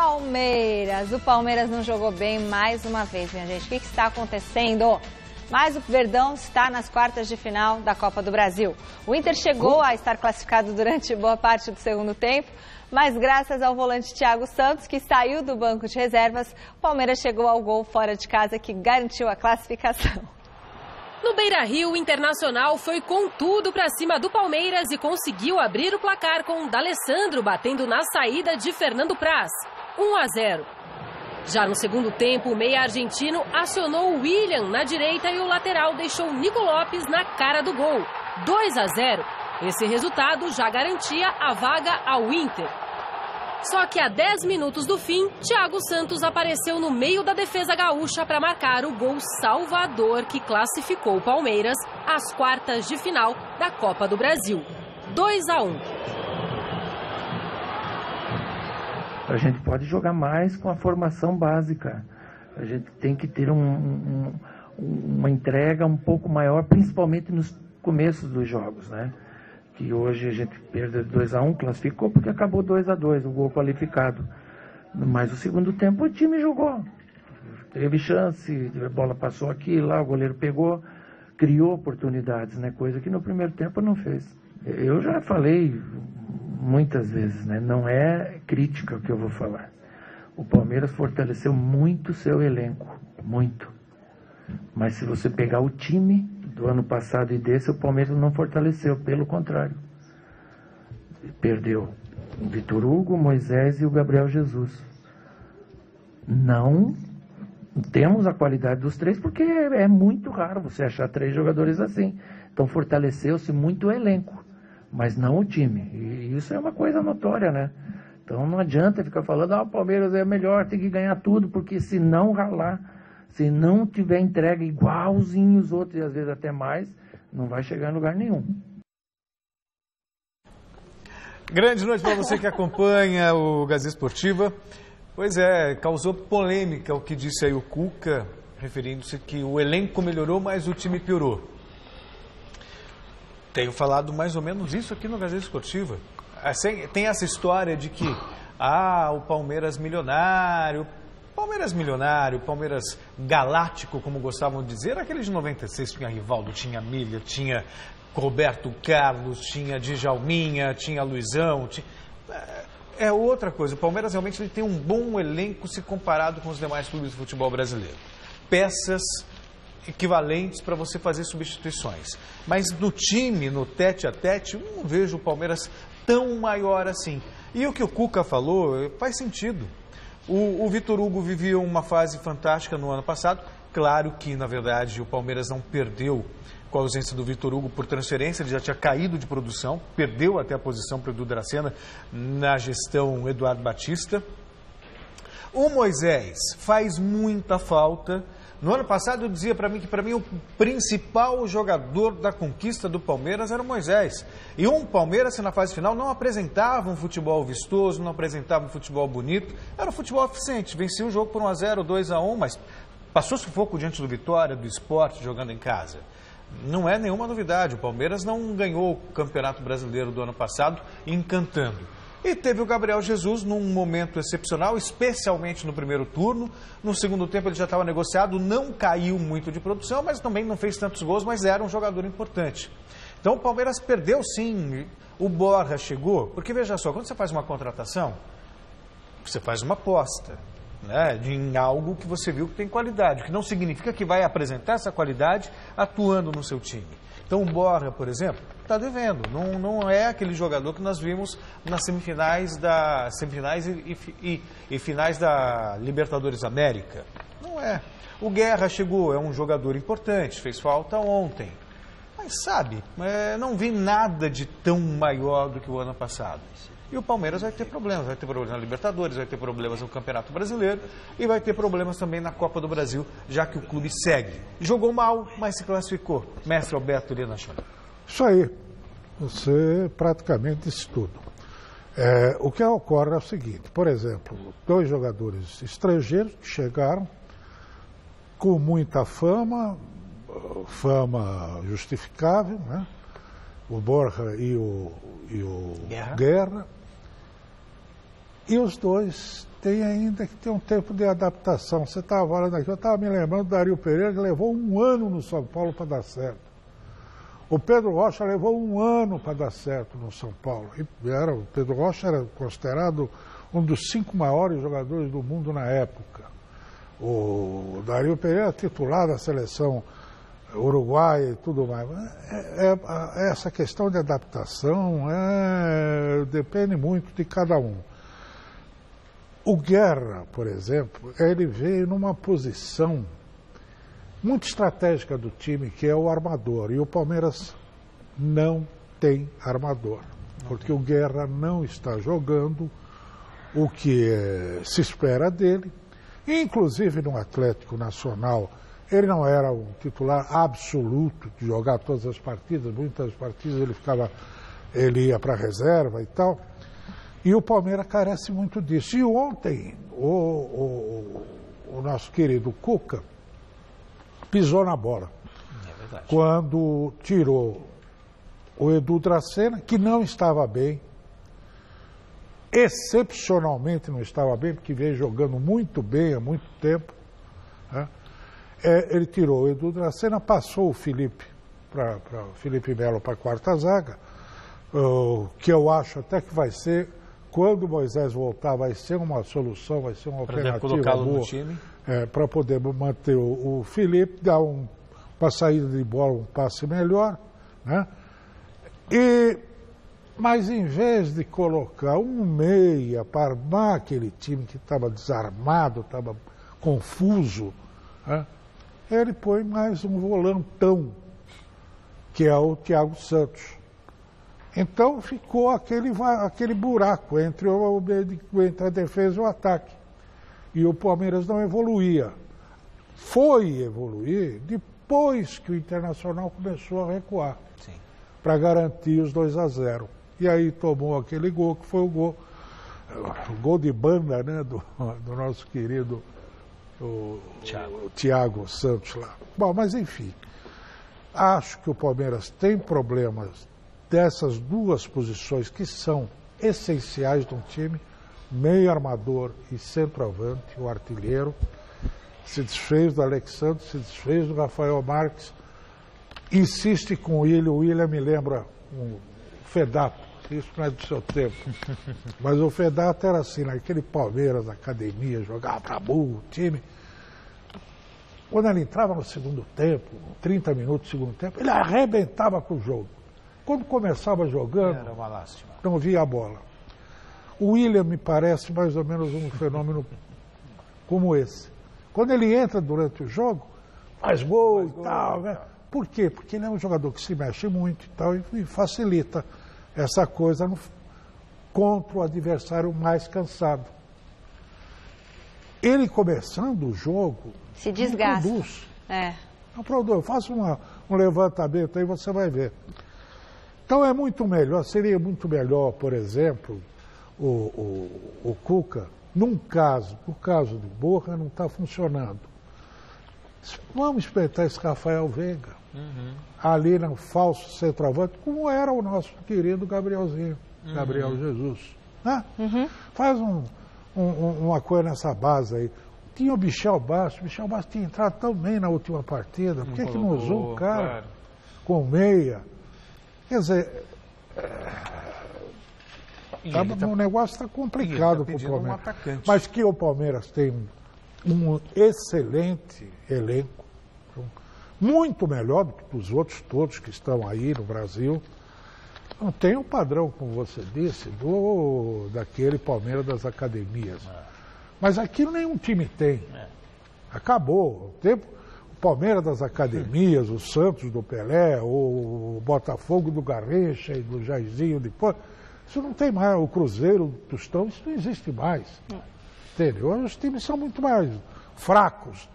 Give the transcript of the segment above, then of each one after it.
Palmeiras. O Palmeiras não jogou bem mais uma vez, minha gente. O que está acontecendo? Mas o Verdão está nas quartas de final da Copa do Brasil. O Inter chegou a estar classificado durante boa parte do segundo tempo, mas graças ao volante Thiago Santos, que saiu do banco de reservas, o Palmeiras chegou ao gol fora de casa que garantiu a classificação. No Beira-Rio, o Internacional foi com tudo para cima do Palmeiras e conseguiu abrir o placar com o D'Alessandro batendo na saída de Fernando Praz. 1-0. Já no segundo tempo, o meia argentino acionou o William na direita e o lateral deixou Nico Lopes na cara do gol. 2-0. Esse resultado já garantia a vaga ao Inter. Só que a 10 minutos do fim, Thiago Santos apareceu no meio da defesa gaúcha para marcar o gol salvador que classificou o Palmeiras às quartas de final da Copa do Brasil. 2-1. A gente pode jogar mais com a formação básica. A gente tem que ter uma entrega um pouco maior, principalmente nos começos dos jogos, né? Que hoje a gente perdeu 2-1, classificou porque acabou 2-2, o gol qualificado. Mas o segundo tempo o time jogou. Teve chance, a bola passou aqui, lá, o goleiro pegou, criou oportunidades, né? Coisa que no primeiro tempo não fez. Eu já falei muitas vezes, né? Não é crítica o que eu vou falar. O Palmeiras fortaleceu muito o seu elenco, muito. Mas se você pegar o time do ano passado e desse, o Palmeiras não fortaleceu, pelo contrário. Perdeu o Vitor Hugo, o Moisés e o Gabriel Jesus. Não temos a qualidade dos três, porque é muito raro você achar 3 jogadores assim. Então fortaleceu-se muito o elenco, mas não o time. E isso é uma coisa notória, né? Então não adianta ficar falando, o Palmeiras é melhor, tem que ganhar tudo, porque se não ralar, se não tiver entrega igualzinho os outros, e às vezes até mais, não vai chegar em lugar nenhum. Grande noite para você que acompanha o Gazeta Esportiva. Pois é, causou polêmica o que disse aí o Cuca, referindo-se que o elenco melhorou, mas o time piorou. Tenho falado mais ou menos isso aqui no Gazeta Esportiva. Tem essa história de que, o Palmeiras milionário, Palmeiras galáctico, como gostavam de dizer, aquele de 96, tinha Rivaldo, tinha Milha, tinha Roberto Carlos, tinha Djalminha, tinha Luizão. É outra coisa, o Palmeiras realmente ele tem um bom elenco se comparado com os demais clubes do futebol brasileiro. Peças equivalentes para você fazer substituições. Mas no time, no tete-a-tete, eu não vejo o Palmeiras tão maior assim. E o que o Cuca falou faz sentido. O Vitor Hugo vivia uma fase fantástica no ano passado. Claro que, na verdade, o Palmeiras não perdeu com a ausência do Vitor Hugo por transferência. Ele já tinha caído de produção, perdeu até a posição para o Edu Dracena na gestão Eduardo Batista. O Moisés faz muita falta. No ano passado eu dizia para mim que o principal jogador da conquista do Palmeiras era o Moisés. E um Palmeiras que na fase final não apresentava um futebol vistoso, não apresentava um futebol bonito. Era um futebol eficiente, vencia o jogo por 1-0, 2-1, mas passou sufoco diante do Vitória, do Sport, jogando em casa. Não é nenhuma novidade, o Palmeiras não ganhou o Campeonato Brasileiro do ano passado encantando. E teve o Gabriel Jesus num momento excepcional, especialmente no primeiro turno. No segundo tempo ele já estava negociado, não caiu muito de produção, mas também não fez tantos gols, mas era um jogador importante. Então o Palmeiras perdeu sim, o Borja chegou, porque veja só, quando você faz uma contratação, você faz uma aposta, né, em algo que você viu que tem qualidade, que não significa que vai apresentar essa qualidade atuando no seu time. Então o Borja, por exemplo, está devendo. Não é aquele jogador que nós vimos nas semifinais e finais da Libertadores América. Não é. O Guerra chegou, é um jogador importante, fez falta ontem. Mas sabe, não vi nada de tão maior do que o ano passado. E o Palmeiras vai ter problemas na Libertadores, vai ter problemas no Campeonato Brasileiro e vai ter problemas também na Copa do Brasil, já que o clube segue. Jogou mal, mas se classificou. Mestre Alberto Lina Chama. Isso aí, você praticamente disse tudo. O que ocorre é o seguinte, por exemplo, 2 jogadores estrangeiros que chegaram com muita fama justificável, né? O Borja e o Guerra. E os dois tem ainda que ter um tempo de adaptação. Você estava falando aqui, eu estava me lembrando do Dario Pereira, que levou 1 ano no São Paulo para dar certo. O Pedro Rocha levou 1 ano para dar certo no São Paulo. O Pedro Rocha era considerado um dos 5 maiores jogadores do mundo na época. O Dario Pereira titular da seleção uruguaia e tudo mais. Essa questão de adaptação depende muito de cada um. O Guerra, por exemplo, ele veio numa posição muito estratégica do time, que é o armador. E o Palmeiras não tem armador, porque o Guerra não está jogando o que se espera dele. Inclusive no Atlético Nacional, ele não era um titular absoluto de jogar todas as partidas. Muitas partidas ele ia para a reserva e tal. E o Palmeiras carece muito disso. E ontem, o nosso querido Cuca pisou na bola. É verdade. Quando tirou o Edu Dracena, que não estava bem, excepcionalmente não estava bem, porque veio jogando muito bem há muito tempo, né? Ele tirou o Edu Dracena, passou o Felipe Melo para a 4ª zaga, que eu acho até que vai ser, quando o Moisés voltar, vai ser uma solução, vai ser uma alternativa boa para poder manter o Felipe, dar uma saída de bola, um passe melhor, né? Mas em vez de colocar um meia para armar aquele time que estava desarmado, estava confuso, né? Ele põe mais um volantão, que é o Thiago Santos. Então ficou aquele buraco entre a defesa e o ataque. E o Palmeiras não evoluía. Foi evoluir depois que o Internacional começou a recuar, para garantir os 2-0. E aí tomou aquele gol, que foi o gol de banda, né, do nosso querido Thiago Santos lá. Bom, mas enfim, acho que o Palmeiras tem problemas dessas 2 posições que são essenciais de um time, meio armador e centroavante, o artilheiro. Se desfez do Alexandre, se desfez do Rafael Marques, insiste com o William me lembra um Fedato, isso não é do seu tempo, mas o Fedato era assim, naquele Palmeiras da academia, jogava para burro, o time. Quando ele entrava no segundo tempo, 30 minutos do segundo tempo, ele arrebentava com o jogo. Quando começava jogando, era uma lástima, não via a bola. O William me parece mais ou menos um fenômeno como esse. Quando ele entra durante o jogo, faz gol e tal, né? Por quê? Porque ele é um jogador que se mexe muito e tal, e facilita essa coisa contra o adversário mais cansado. Ele começando o jogo, se desgasta. Não produz. Não produz. Faça um levantamento aí, você vai ver. Então é muito melhor, seria muito melhor, por exemplo, o Cuca, no caso do Borja não está funcionando. Vamos espreitar esse Rafael Veiga, ali no falso centroavante, como era o nosso querido Gabrielzinho, Gabriel Jesus. Né? Faz uma coisa nessa base aí. Tinha o Michel Bastos tinha entrado tão bem na última partida, por que não usou o cara com meia? Quer dizer, o negócio está complicado para o Palmeiras. Mas que o Palmeiras tem um excelente elenco, muito melhor do que os outros todos que estão aí no Brasil. Não tem um padrão, como você disse, daquele Palmeiras das academias. Mas aquilo nenhum time tem. Acabou. O Palmeiras das academias, o Santos do Pelé, o Botafogo do Garrincha e do Jairzinho depois, isso não tem mais. O Cruzeiro do Tostão, isso não existe mais. Entendeu? Os times são muito mais fracos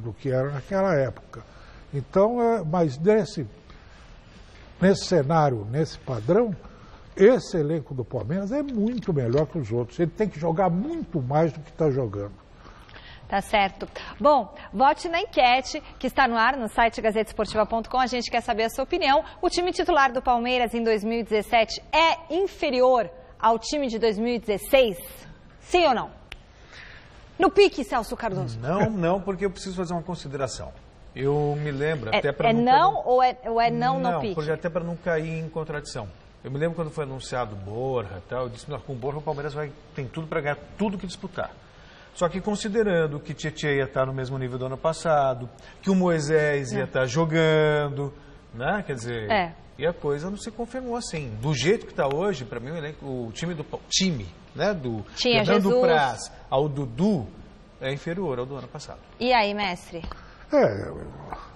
do que era naquela época. Então, mas nesse cenário, nesse padrão, esse elenco do Palmeiras é muito melhor que os outros. Ele tem que jogar muito mais do que está jogando. Tá certo. Bom, vote na enquete que está no ar no site gazetesportiva.com. A gente quer saber a sua opinião. O time titular do Palmeiras em 2017 é inferior ao time de 2016? Sim ou não? No pique, Celso Cardoso. Não, porque eu preciso fazer uma consideração. Eu me lembro, até para ou é não no pique? Porque até para não cair em contradição. Eu me lembro quando foi anunciado Borja e tal, eu disse, com o Borja o Palmeiras tem tudo para ganhar tudo que disputar. Só que considerando que Tietchan ia estar no mesmo nível do ano passado, que o Moisés ia estar jogando, né? Quer dizer, e a coisa não se confirmou assim. Do jeito que está hoje, para mim o time do Fernando Praz ao Dudu é inferior ao do ano passado. E aí, mestre?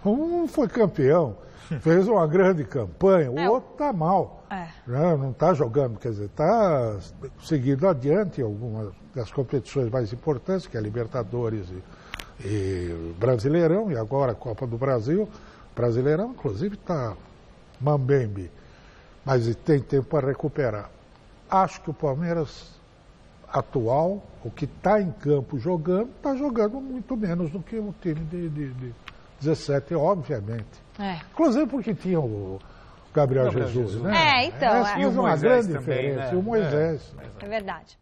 Um foi campeão, fez uma grande campanha, o outro está mal. Não está jogando, quer dizer, está seguindo adiante em algumas das competições mais importantes, que é Libertadores e Brasileirão, e agora a Copa do Brasil. Brasileirão, inclusive, está mambembe, mas tem tempo para recuperar. Acho que o Palmeiras atual, o que está em campo jogando, está jogando muito menos do que o time de 17, obviamente. Inclusive porque tinha o Gabriel Jesus, né? Então. Essa é uma grande diferença. Né? E o Moisés. É verdade.